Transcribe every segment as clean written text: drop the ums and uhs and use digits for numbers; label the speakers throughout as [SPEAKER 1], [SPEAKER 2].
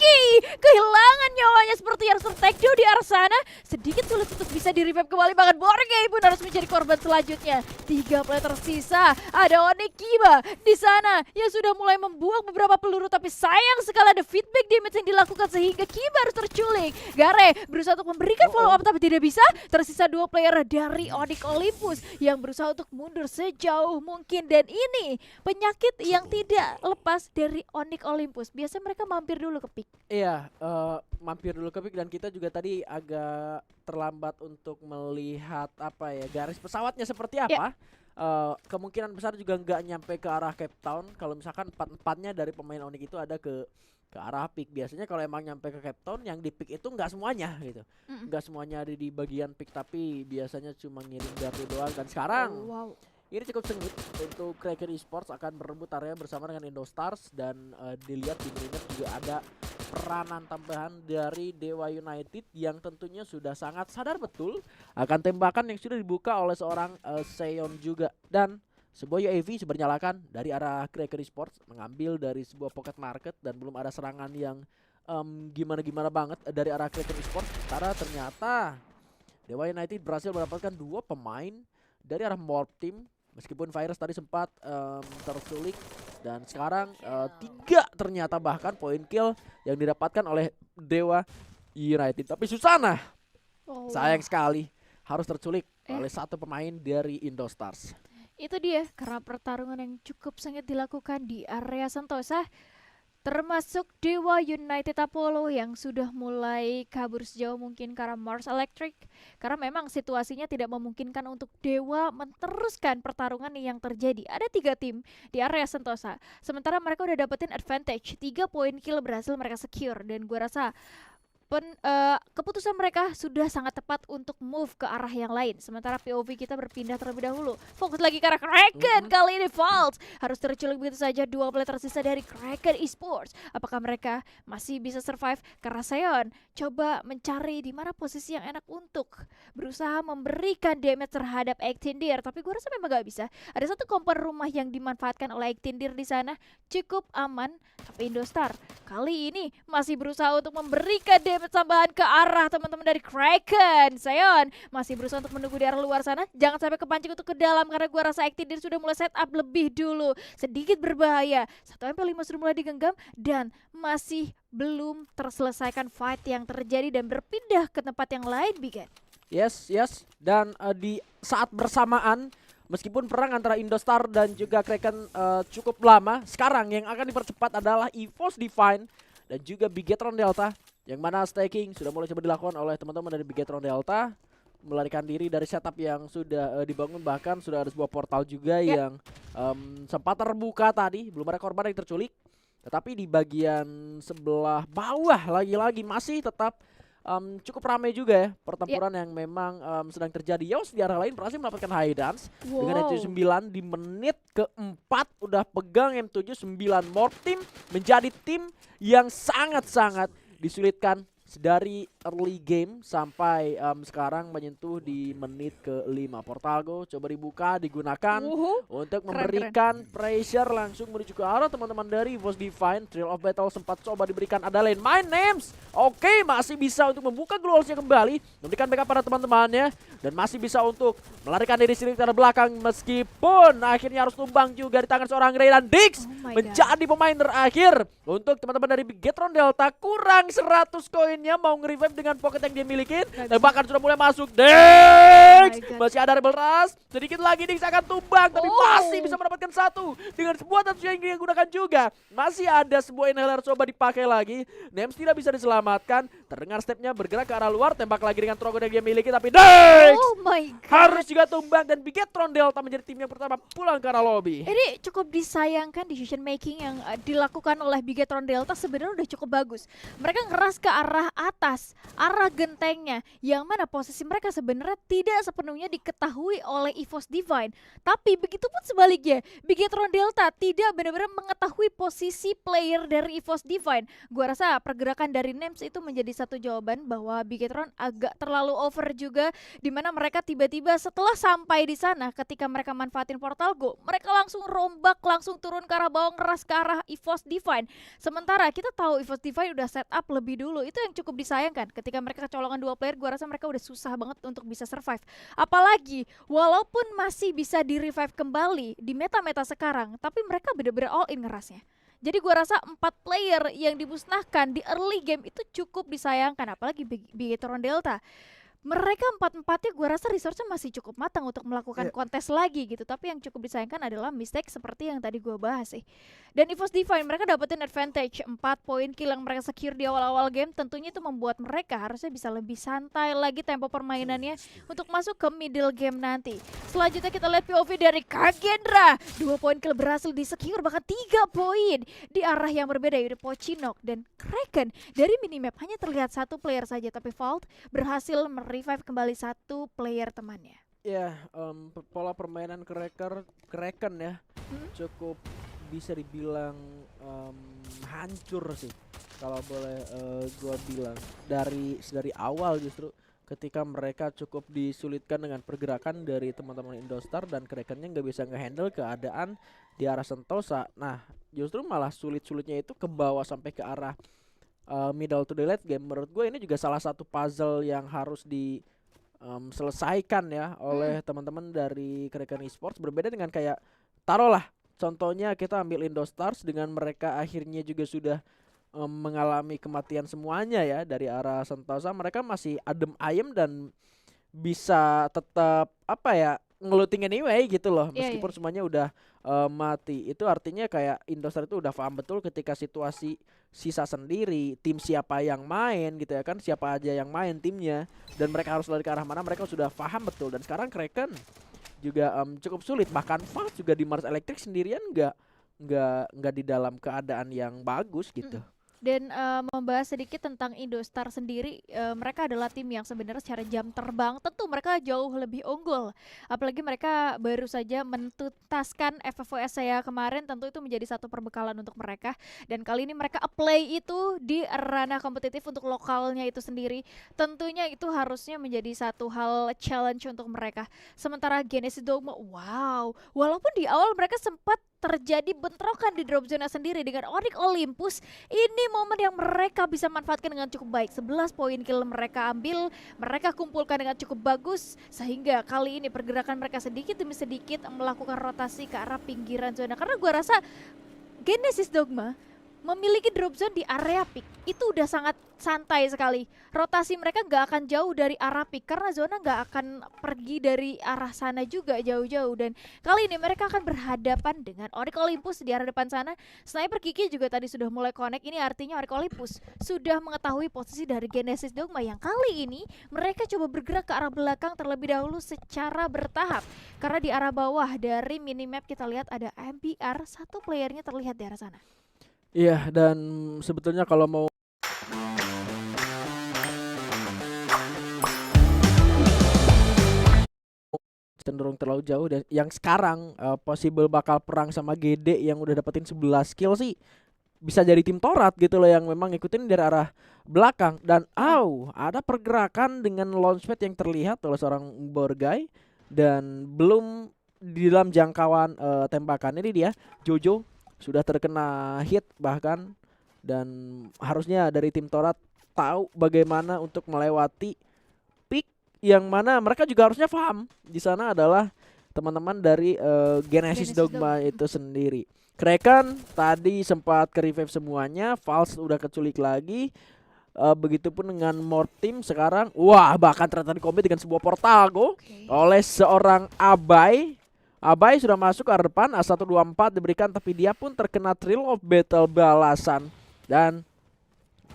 [SPEAKER 1] Reki kehilangan nyawanya seperti harus tertake di arah sana. Sedikit sulit untuk bisa di-revive kembali, bahkan Borgay pun harus menjadi korban selanjutnya. 3 player tersisa. Ada Onyx Kiba di sana yang sudah mulai membuang beberapa peluru, tapi sayang sekali ada feedback damage yang dilakukan sehingga Kiba harus terculik. Gare berusaha untuk memberikan follow up tapi tidak bisa. Tersisa 2 player dari Onyx Olympus yang berusaha untuk mundur sejauh mungkin, dan ini penyakit yang tidak lepas dari Onyx Olympus. Biasanya mereka mampir dulu ke pick.
[SPEAKER 2] Iya, mampir dulu ke pick, dan kita juga tadi agak terlambat untuk melihat apa ya, garis pesawatnya seperti apa. Kemungkinan besar juga nggak nyampe ke arah Cape Town. Kalau misalkan 4-4-nya dari pemain Onyx itu ada ke arah pick. Biasanya kalau emang nyampe ke Cape Town, yang di pick itu nggak semuanya gitu. Nggak semuanya ada di bagian pick, tapi biasanya cuma ngirim gardu doang. Dan sekarang ini cukup sengit untuk Kraken Esports akan berebut area bersama dengan Indostars, dan dilihat di Brainer juga ada peranan tambahan dari Dewa United yang tentunya sudah sangat sadar betul akan tembakan yang sudah dibuka oleh seorang Seon juga, dan sebuah UAV sudah dinyalakan dari arah Kraken Esports mengambil dari sebuah pocket market, dan belum ada serangan yang gimana-gimana banget dari arah Kraken Esports. Karena ternyata Dewa United berhasil mendapatkan 2 pemain dari arah Morph Team. Meskipun Virus tadi sempat tersulik, dan sekarang 3 ternyata bahkan poin kill yang didapatkan oleh Dewa United. Tapi Susana sayang sekali harus terculik oleh 1 pemain dari Indostars.
[SPEAKER 1] Itu dia, karena pertarungan yang cukup sengit dilakukan di area Sentosa. Termasuk Dewa United Apollo yang sudah mulai kabur sejauh mungkin ke arah Mars Electric. Karena memang situasinya tidak memungkinkan untuk Dewa meneruskan pertarungan yang terjadi. Ada 3 tim di area Sentosa. Sementara mereka udah dapetin advantage. 3 poin kill berhasil mereka secure. Dan gue rasa keputusan mereka sudah sangat tepat untuk move ke arah yang lain. Sementara POV kita berpindah terlebih dahulu. Fokus lagi ke arah Kraken. Kali ini Vault harus terculik begitu saja. 2 player tersisa dari Kraken Esports. Apakah mereka masih bisa survive? Karena Seon coba mencari di mana posisi yang enak untuk berusaha memberikan damage terhadap Ektindir. Tapi gue rasa memang gak bisa. Ada 1 kompon rumah yang dimanfaatkan oleh Ektindir di sana. Cukup aman. Tapi Indostar kali ini masih berusaha untuk memberikan damage tambahan ke arah teman-teman dari Kraken. Seon masih berusaha untuk menunggu di arah luar sana. Jangan sampai kepancing untuk ke dalam, karena gua rasa Ektindir sudah mulai setup lebih dulu. Sedikit berbahaya. 1 MP5 sudah mulai digenggam dan masih belum terselesaikan fight yang terjadi dan berpindah ke tempat yang lain, Bigan.
[SPEAKER 2] Yes. Dan di saat bersamaan, meskipun perang antara Indostar dan juga Kraken cukup lama, sekarang yang akan dipercepat adalah EVOS Divine dan juga Bigetron Delta, yang mana staking sudah mulai coba dilakukan oleh teman-teman dari Bigetron Delta, melarikan diri dari setup yang sudah dibangun. Bahkan sudah ada sebuah portal juga yang sempat terbuka tadi. Belum ada korban yang terculik, tetapi di bagian sebelah bawah lagi-lagi masih tetap cukup ramai juga ya pertempuran yang memang sedang terjadi. Yos di arah lain berhasil mendapatkan high dance dengan M79 di menit keempat udah pegang M79. Morph Team menjadi tim yang sangat-sangat disulitkan dari early game sampai sekarang menyentuh di menit ke-5. Portalgo coba dibuka, digunakan untuk memberikan pressure langsung menuju ke arah teman-teman dari EVOS Divine. Thrill of Battle sempat coba diberikan, ada lane My Names. Oke, masih bisa untuk membuka glowalls-nya kembali, memberikan backup pada teman-temannya, dan masih bisa untuk melarikan diri sendiri ke belakang, meskipun akhirnya harus tumbang juga di tangan seorang Ray, dan Dix menjadi pemain terakhir untuk teman-teman dari Bigetron Delta. Kurang 100 koinnya, mau nge-revive dengan pocket yang dia miliki, dan bahkan sudah mulai masuk. Dix masih ada Rebel Rush, sedikit lagi Dix akan tumbang, tapi masih bisa mendapatkan 1 dengan sebuah tatsu yang dia gunakan juga. Masih ada sebuah inhaler coba dipakai lagi, Nems tidak bisa diselamatkan. Terdengar stepnya bergerak ke arah luar, tembak lagi dengan Trogon yang dia miliki, tapi Dix harus juga tumbang, dan Bigetron Delta menjadi tim yang pertama pulang ke arah lobby.
[SPEAKER 1] Ini cukup disayangkan decision making yang dilakukan oleh Bigetron Delta sebenarnya udah cukup bagus. Mereka ngeras ke arah atas arah gentengnya, yang mana posisi mereka sebenarnya tidak sepenuhnya diketahui oleh EVOS Divine. Tapi begitu pun sebaliknya, Bigetron Delta tidak benar-benar mengetahui posisi player dari EVOS Divine. Gua rasa pergerakan dari Nems itu menjadi satu jawaban bahwa Bigetron agak terlalu over juga, di mana mereka tiba-tiba setelah sampai di sana ketika mereka manfaatin portal go, mereka langsung rombak, langsung turun ke arah bawah, ngeras ke arah EVOS Divine. Sementara kita tahu EVOS Divine udah set up lebih dulu. Itu yang cukup disayangkan. Ketika mereka kecolongan 2 player, gua rasa mereka udah susah banget untuk bisa survive. Apalagi walaupun masih bisa di revive kembali di meta-meta sekarang, tapi mereka bener-bener all in ngerasnya. Jadi gua rasa 4 player yang dimusnahkan di early game itu cukup disayangkan, apalagi Bigetron Delta. Mereka empat-empatnya gue rasa resource-nya masih cukup matang untuk melakukan kontes lagi gitu. Tapi yang cukup disayangkan adalah mistake seperti yang tadi gue bahas sih. Dan EVOS Divine mereka dapetin advantage 4 poin kill yang mereka secure di awal-awal game. Tentunya itu membuat mereka harusnya bisa lebih santai lagi tempo permainannya untuk masuk ke middle game nanti. Selanjutnya kita lihat POV dari Kagendra. 2 poin kill berhasil di secure, bahkan 3 poin di arah yang berbeda, yaitu Pochinok dan Kraken. Dari minimap hanya terlihat 1 player saja, tapi Vault berhasil revive kembali 1 player temannya.
[SPEAKER 2] Ya, pola permainan Kraken ya cukup bisa dibilang hancur sih kalau boleh gua bilang dari awal. Justru ketika mereka cukup disulitkan dengan pergerakan dari teman-teman Indostar dan Krakennya nggak bisa ngehandle keadaan di arah Sentosa. Nah, justru malah sulit-sulitnya itu ke bawah sampai ke arah middle to the late game. Menurut gue ini juga salah satu puzzle yang harus diselesaikan ya oleh teman-teman dari Kraken Esports. Berbeda dengan kayak taruhlah contohnya kita ambil Indostars, dengan mereka akhirnya juga sudah mengalami kematian semuanya ya dari arah Sentosa. Mereka masih adem ayem dan bisa tetap apa ya, ngeluting anyway gitu loh, meskipun semuanya udah mati. Itu artinya kayak Indostar itu udah paham betul ketika situasi sisa sendiri, tim siapa yang main gitu ya kan, siapa aja yang main timnya, dan mereka harus lari ke arah mana, mereka sudah paham betul. Dan sekarang Kraken juga cukup sulit, bahkan Fast juga di Mars Electric sendirian nggak di dalam keadaan yang bagus gitu.
[SPEAKER 1] Dan membahas sedikit tentang Indostar sendiri, mereka adalah tim yang sebenarnya secara jam terbang tentu mereka jauh lebih unggul. Apalagi mereka baru saja mentuntaskan FFOS saya kemarin, tentu itu menjadi satu perbekalan untuk mereka. Dan kali ini mereka apply itu di ranah kompetitif untuk lokalnya itu sendiri. Tentunya itu harusnya menjadi satu hal challenge untuk mereka. Sementara Genesis Dogma, wow, walaupun di awal mereka sempat terjadi bentrokan di drop zona sendiri dengan Onyx Olympus, ini momen yang mereka bisa manfaatkan dengan cukup baik. 11 poin kill mereka ambil, mereka kumpulkan dengan cukup bagus, sehingga kali ini pergerakan mereka sedikit demi sedikit melakukan rotasi ke arah pinggiran zona. Karena gue rasa Genesis Dogma memiliki drop zone di area pick itu udah sangat santai sekali. Rotasi mereka nggak akan jauh dari arah pick karena zona nggak akan pergi dari arah sana juga jauh-jauh. Dan kali ini mereka akan berhadapan dengan Onyx Olympus di arah depan sana. Sniper Kiki juga tadi sudah mulai connect. Ini artinya Onyx Olympus sudah mengetahui posisi dari Genesis Dogma, yang kali ini mereka coba bergerak ke arah belakang terlebih dahulu secara bertahap. Karena di arah bawah dari minimap kita lihat ada MBR, 1 playernya terlihat di arah sana.
[SPEAKER 2] Iya, dan sebetulnya kalau mau cenderung terlalu jauh, dan yang sekarang possible bakal perang sama GD yang udah dapetin 11 kill sih, bisa jadi tim Torat gitu loh yang memang ngikutin dari arah belakang. Dan ada pergerakan dengan launchpad yang terlihat oleh seorang Borgai dan belum di dalam jangkauan tembakan. Ini dia Jojo sudah terkena hit bahkan, dan harusnya dari tim Torat tahu bagaimana untuk melewati pick, yang mana mereka juga harusnya paham di sana adalah teman-teman dari Genesis Dogma itu sendiri. Kraken tadi sempat ke revive semuanya, False udah keculik lagi. Begitupun dengan Morph Team sekarang, bahkan ternyata di-commit dengan sebuah portal go oleh seorang Abai. Abai sudah masuk ke arah depan, A124 diberikan, tapi dia pun terkena Thrill of Battle balasan. Dan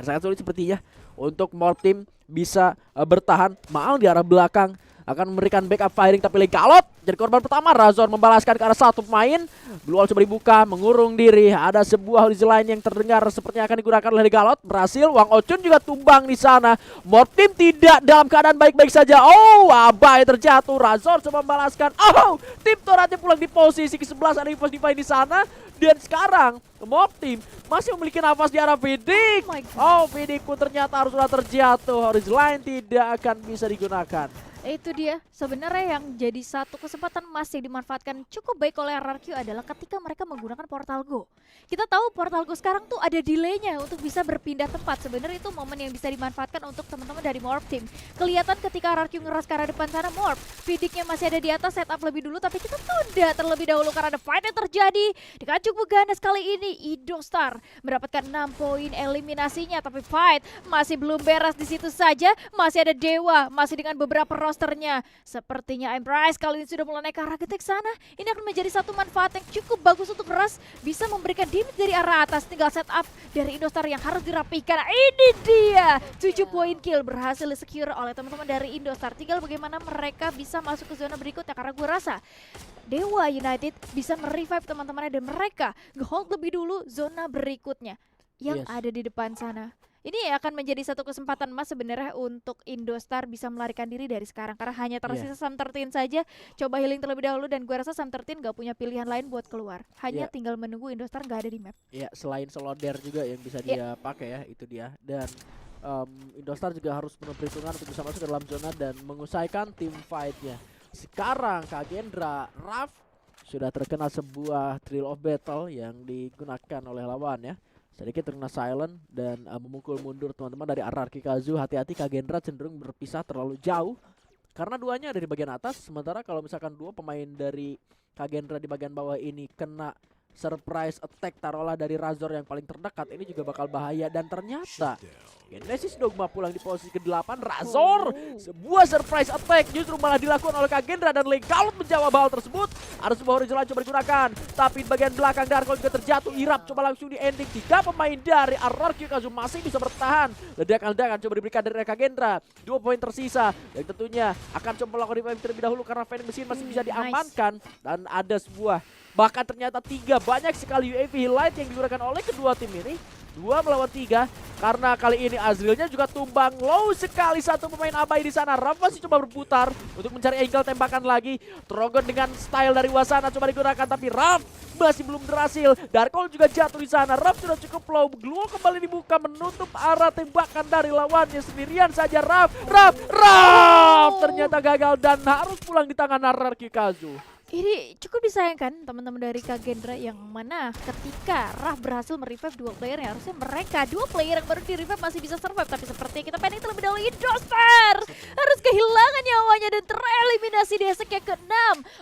[SPEAKER 2] sangat sulit sepertinya untuk Morph Team bisa bertahan. Maal di arah belakang akan memberikan backup firing, tapi Legalot Jadi korban pertama Razor membalaskan ke arah satu pemain. Blue Wall coba dibuka, mengurung diri. Ada sebuah horizon line yang terdengar sepertinya akan digunakan oleh Galot. Berhasil, Wang Ochun juga tumbang di sana. Morph Team tidak dalam keadaan baik-baik saja. Oh, Abai terjatuh. Razor coba membalaskan. Oh, tim Toratnya pulang di posisi ke-11. Ada EVOS Divine di sana. Dan sekarang Morph Team masih memiliki nafas di arah Vidic. Oh, Vidic pun ternyata haruslah terjatuh. Horizon line tidak akan bisa digunakan.
[SPEAKER 1] Itu dia sebenarnya yang jadi satu kesempatan emas yang dimanfaatkan cukup baik oleh RRQ adalah ketika mereka menggunakan Portal Go. Kita tahu Portal Go sekarang tuh ada delaynya untuk bisa berpindah tempat. Sebenarnya itu momen yang bisa dimanfaatkan untuk teman-teman dari Morph Team. Kelihatan ketika RRQ ngeras ke arah depan sana, Morph Vidicnya masih ada di atas, setup lebih dulu, tapi kita tunda terlebih dahulu karena ada fight yang terjadi. Dikacuk Beganas kali ini Indostar mendapatkan 6 poin eliminasinya, tapi fight masih belum beres di situ saja. Masih ada Dewa, masih dengan beberapa rosternya. Sepertinya Embrace kali ini sudah mulai naik ke arah getek sana. Ini akan menjadi satu manfaat yang cukup bagus untuk Ras. Bisa memberikan damage dari arah atas. Tinggal setup dari Indostar yang harus dirapikan. Ini dia 7 poin kill berhasil di-secure oleh teman-teman dari Indostar. Tinggal bagaimana mereka bisa masuk ke zona berikutnya. Karena gue rasa Dewa United bisa merevive teman-temannya dan mereka nge-hold lebih dulu zona berikutnya yang ada di depan sana. Ini akan menjadi satu kesempatan emas sebenarnya untuk Indostar bisa melarikan diri dari sekarang. Karena hanya tersisa Sam13 saja. Coba healing terlebih dahulu dan gue rasa Sam13 gak punya pilihan lain buat keluar. Hanya tinggal menunggu Indostar gak ada di map.
[SPEAKER 2] Iya, selain Soloder juga yang bisa dia pakai ya, itu dia. Dan Indostar juga harus penuh perhitungan untuk bisa masuk ke dalam zona dan mengusaikan tim fight-nya. Sekarang Kagendra, Raf sudah terkena sebuah Thrill of Battle yang digunakan oleh lawan ya. Sedikit terkena silent dan memukul mundur teman-teman dari RRQ Kazu. Hati-hati Kagendra cenderung berpisah terlalu jauh karena duanya ada di bagian atas. Sementara kalau misalkan dua pemain dari Kagendra di bagian bawah ini kena surprise attack taruhlah dari Razor yang paling terdekat, ini juga bakal bahaya. Dan ternyata Genesis Dogma pulang di posisi ke-8. Razor sebuah surprise attack justru malah dilakukan oleh Kagendra dan Legalot menjawab hal tersebut. Ada sebuah horizon coba digunakan, tapi di bagian belakang Darkol juga terjatuh. Irap coba langsung di ending. 3 pemain dari RRQ Kazu masih bisa bertahan. Ledakan-ledakan coba diberikan dari Kagendra. 2 poin tersisa yang tentunya akan coba melakukan revive terlebih dahulu karena vending mesin masih bisa diamankan. Dan ada sebuah, bahkan ternyata 3 banyak sekali UAV highlight yang digunakan oleh kedua tim ini. 2 melawan 3 karena kali ini Azrilnya juga tumbang. Low sekali satu pemain Abai di sana. Raf masih coba berputar untuk mencari angle tembakan lagi. Trogon dengan style dari Wasana coba digunakan, tapi Raf masih belum berhasil. Darkol juga jatuh di sana. Raf sudah cukup low. Glue kembali dibuka menutup arah tembakan dari lawannya sendirian saja. Raf ternyata gagal dan harus pulang di tangan RRQ Kazu.
[SPEAKER 1] Ini cukup disayangkan teman-teman dari Kagendra yang mana ketika Raf berhasil merevive 2 player yang harusnya mereka 2 player yang baru di-revive masih bisa survive, tapi seperti kita pending terlebih dahulu Indostar harus kehilangan nyawanya dan tereliminasi di esek yang ke-6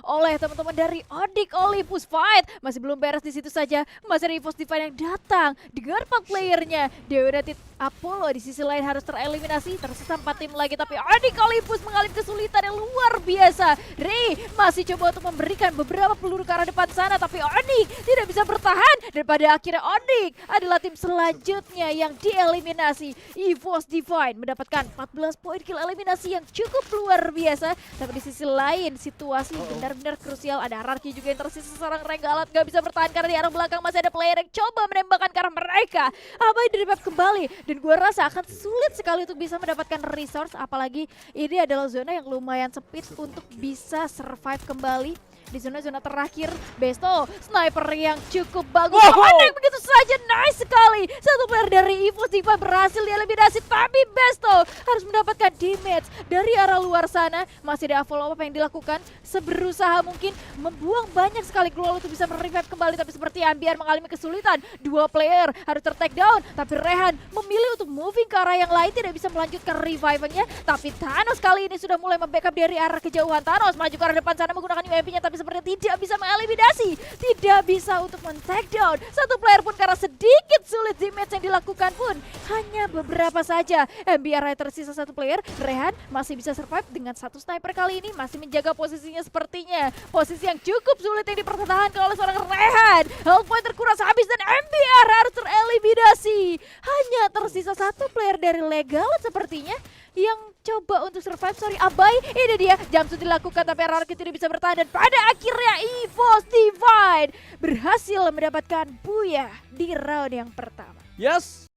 [SPEAKER 1] oleh teman-teman dari Odik Olympus. Fight masih belum beres di situ saja. Masih ada EVOS Divine yang datang dengan 4 playernya. Dewa United Apollo di sisi lain harus tereliminasi. Tersisa 4 tim lagi, tapi Odik Olympus mengalami kesulitan yang luar biasa. Ray masih coba untuk memberikan beberapa peluru ke arah depan sana, tapi Odik tidak bisa bertahan. Dan pada akhirnya Odik adalah tim selanjutnya yang dieliminasi. EVOS Divine mendapatkan 14 poin kill eliminasi yang cukup luar biasa. Tapi di sisi lain situasi benar-benar krusial. Ada RRQ juga yang tersisa seorang Regalat gak bisa bertahan karena di arah belakang masih ada player yang coba menembakkan ke arah mereka. Abai di-revive kembali dan gue rasa akan sulit sekali untuk bisa mendapatkan resource, apalagi ini adalah zona yang lumayan sempit untuk bisa survive kembali. Di zona-zona terakhir, Besto sniper yang cukup bagus. Connect begitu saja, nice sekali. Satu player dari EVOS Divine berhasil dieliminasi, tapi Besto harus mendapatkan damage dari arah luar sana. Masih ada follow up yang dilakukan, seberusaha mungkin membuang banyak sekali global untuk bisa merevive kembali, tapi seperti Ambiar mengalami kesulitan. 2 player harus ter-take down, tapi Rehan memilih untuk moving ke arah yang lain, tidak bisa melanjutkan revivingnya. Tapi Thanos kali ini sudah mulai membackup dari arah kejauhan. Thanos maju ke arah depan sana menggunakan UMP-nya, tapi sepertinya tidak bisa mengeliminasi, tidak bisa untuk men-take down satu player pun karena sedikit sulit damage yang dilakukan pun hanya beberapa saja. MBR tersisa 1 player. Rehan masih bisa survive dengan 1 sniper kali ini, masih menjaga posisinya sepertinya. Posisi yang cukup sulit yang dipertahankan oleh seorang Rehan. Health point terkuras habis dan MBR harus tereliminasi. Hanya tersisa 1 player dari Legal sepertinya yang coba untuk survive. Sorry Abai, ini dia Jumpsuit dilakukan tapi RRQ tidak bisa bertahan. Dan pada akhirnya EVOS Divine berhasil mendapatkan Booyah di round yang pertama.
[SPEAKER 2] Yes.